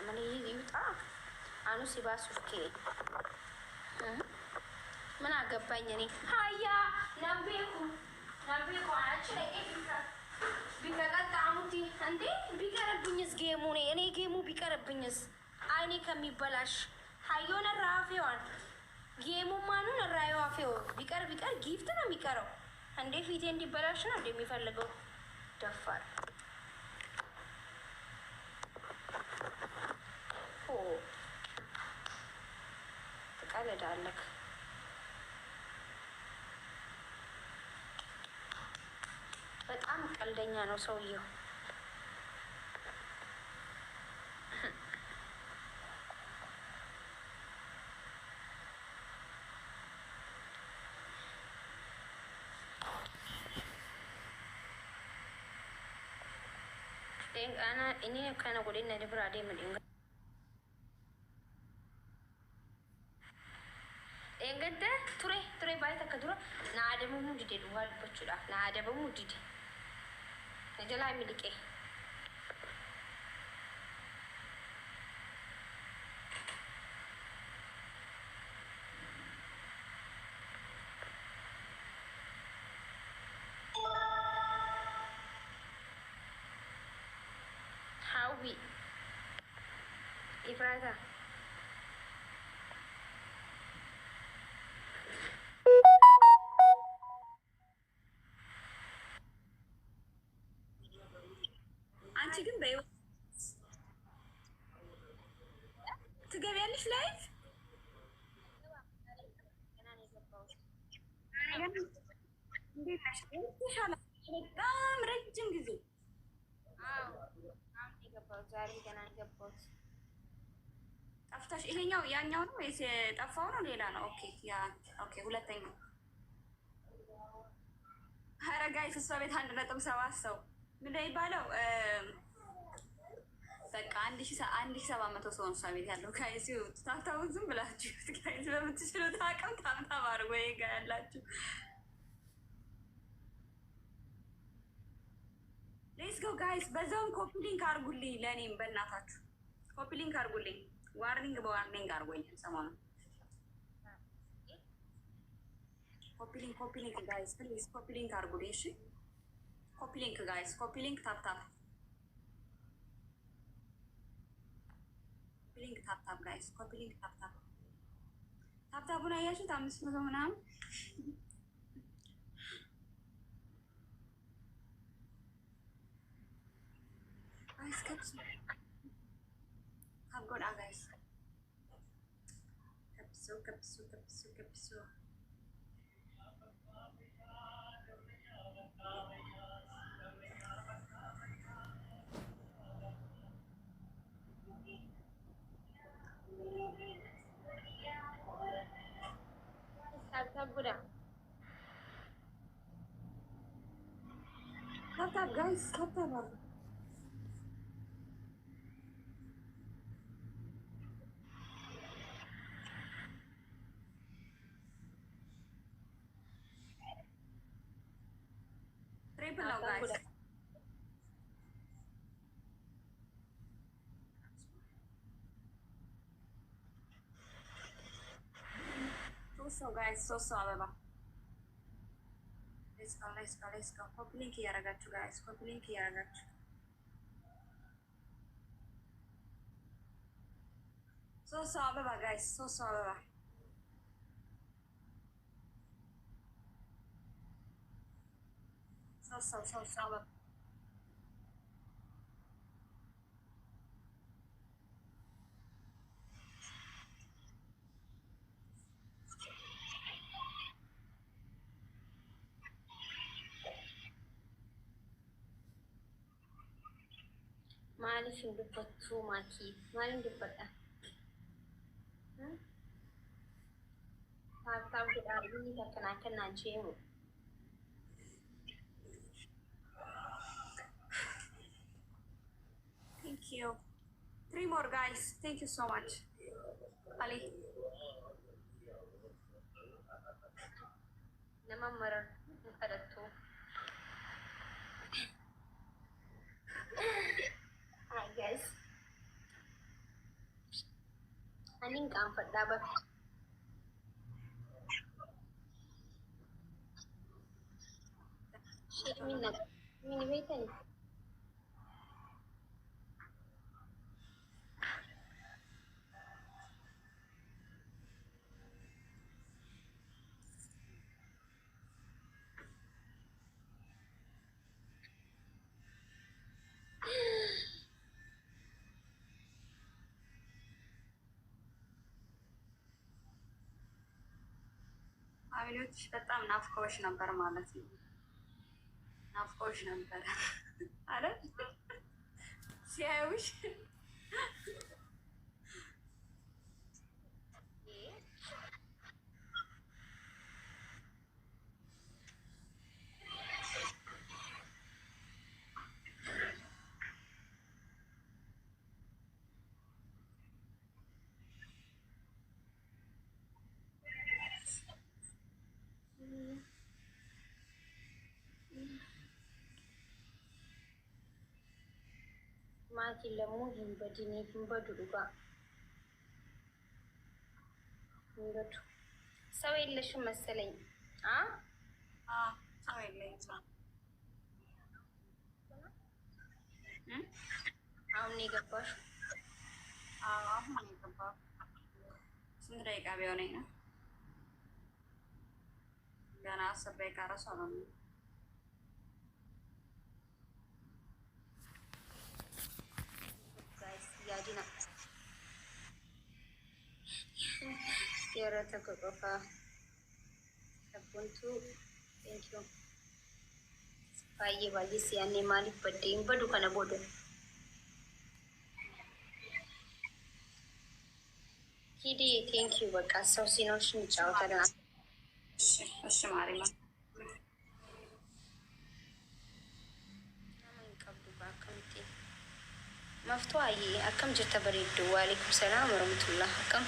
من يوطا አኑ ሲባሱኬ ምን አገባኝ እኔ ሃያ ናምቤኩ አንቺ ቢቀጣሙቲ እንዴ ቢቀርብኝስ ጌሙ እኔ ጌሙ ቢቀርብኝስ አይኔ ከሚበላሽ ሃዮነ ራፊዋን ጌሙ ማኑን ራይዋፊው ቢቀር ጊፍት ነው የሚቀረው እንዴ ፊቴ እንዲበላሽ ነው እንደሚፈልገው ደፋር ትቀልዳለህ በጣም ቀልደኛ ነው ሰውየው أنا إني كان أقول إن نبرة دي من إنجد تري بايتا كدورة نادم مودي دوال بتشولا نادم مودي نجلا ملك إيه هاوي إبرادا أنت كم بيو تقابلنيش لايف በጣም ረጅም ጊዜ ዛሬ ገና ገባሁት ጠፍተሽ ይሄኛው ያኛው ነው ወይስ የጠፋው ነው ሌላ ነው ኦኬ ያ ኦኬ ሁለተኛው ኧረ ጋይስ እሷ ቤት 1.7 ሰው ምን ላይ ባለው በቃ 1700 ሰው እሷ ቤት ያለው ጋይስ ታታው ዝም ብላችሁ ጋይስ በምትችሉት አቅም ታምታም አድርጎ ይጋ ያላችሁ ሌትስ ጎ ጋይስ በዛውም ኮፒ ሊንክ አድርጉልኝ ለኔም በእናታችሁ ኮፒ ሊንክ አድርጉልኝ ዋርኒንግ በዋርኒንግ አድርጎኛል ሰሞኑን ኮፒ ሊንክ ጋይስ ፕሊዝ ኮፒ ሊንክ አድርጉልኝ እሺ ኮፒ ሊንክ ጋይስ ኮፒ ሊንክ ታፕ ጋይስ ኮፒ ሊንክ ታፕ አያችሁት 500 ምናምን guys have got guys kapso tap guys tap triple guys so guys so አበባ let's go ኮፒ ሊንክ እያደረጋችሁ guys ኮፒ ሊንክ እያደረጋችሁ so አበባ guys so አበባ so አበባ ማለሽ እንደፈቱ ማኪ ማን እንደፈታ ታታው ዳሪ ተከናከና ጄሙ thank you 3 more guys thank you so much Ali ለማመረ ተረቱ hi guys Anin qaanfadhaa bara. Mini beekani. ፋሚሊዎች በጣም ናፍቆሽ ነበር ማለት ነው። ናፍቆሽ ነበር አለ ሲያዩሽ maatiin lammuu hin badiniif hin badu dhugaa hin badu ሰው የለሽም መሰለኝ ሰው የለኝም አሁን ነው የገባሽው አሁን ነው የገባው ስንት ደቂቃ ቢሆነኝ ነው ገና 10 ደቂቃ ራሱ አልሆነም yaadina yeroo tokko qofa sabboontuu thankyuu baay'ee baay'ee siyaannee maaliif baddee hin badu kana booda ሂዲ ቴንኪዩ በቃ ሰው ሲኖርሽ እንጫወታለን እሺ ማሪማ maftu ayye akkam jirta bareeddu waalaikum salaam warahmatullah akkam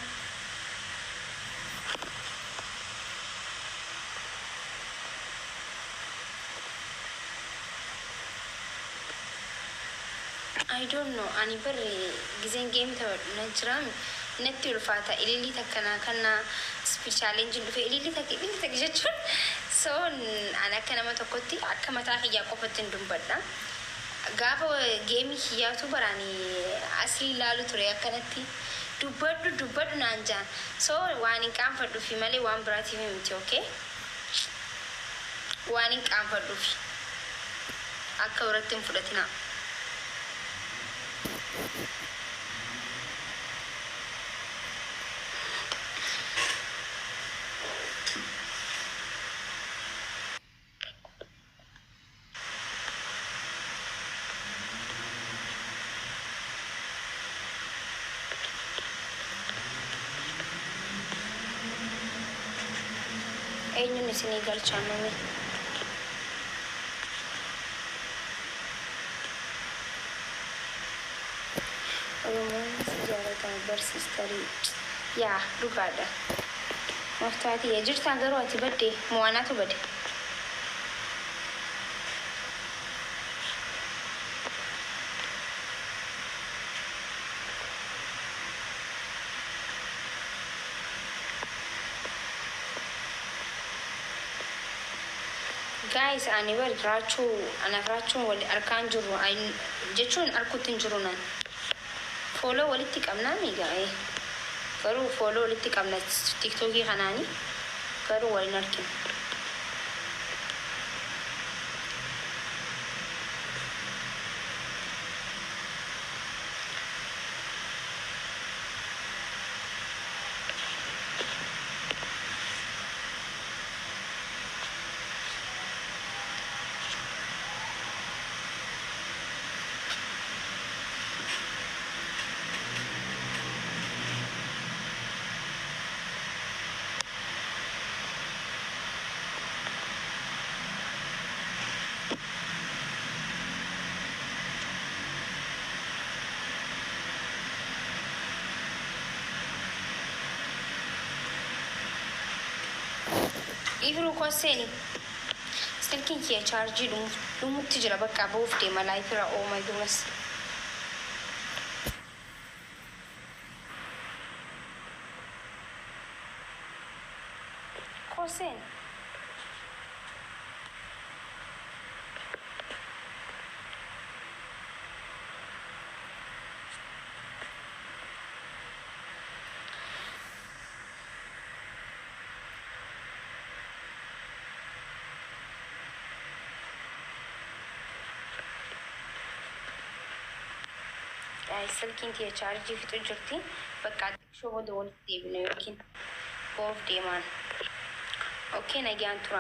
I don't know ani barre gizen game ta najram natti ulfata ilili takana kana speech challenge ndufe ilili tak jechun so ana kana ma tokkotti akka mata hiya qofatin dumbadda gaafa geemii hiyyaatu baraani asii ilaalu ture akkanatti dubbadhu naan jaan so waan hin qaanfadhuufi malee waan biraatiif miti okay waan hin qaanfadhuufi akka biratti hin fudhatina eenyuun isinii galchaaname oromoon jaalatamu barsiistarii yaa dhugaadha maftaati jirtaa garuu ati badde mo'anaatu bade guys ani bar rachu ana rachu wali arkan juru ay jechun arkutin jurunan follow walitti qabna mi gae garu follow walitti qabna tiktok kanani garu wali narkin ifru koseni stilkin ki charge dum tijra baka bofte malaikira oh my goodness Hussein. ስልኪን ቻርጅ ፊጡ ጅርቲ በቃ ሾቦ ደወል ዴብ ነው ዮኪን ቦፍ ዴማን ኦኬ ነጊያን ቱራ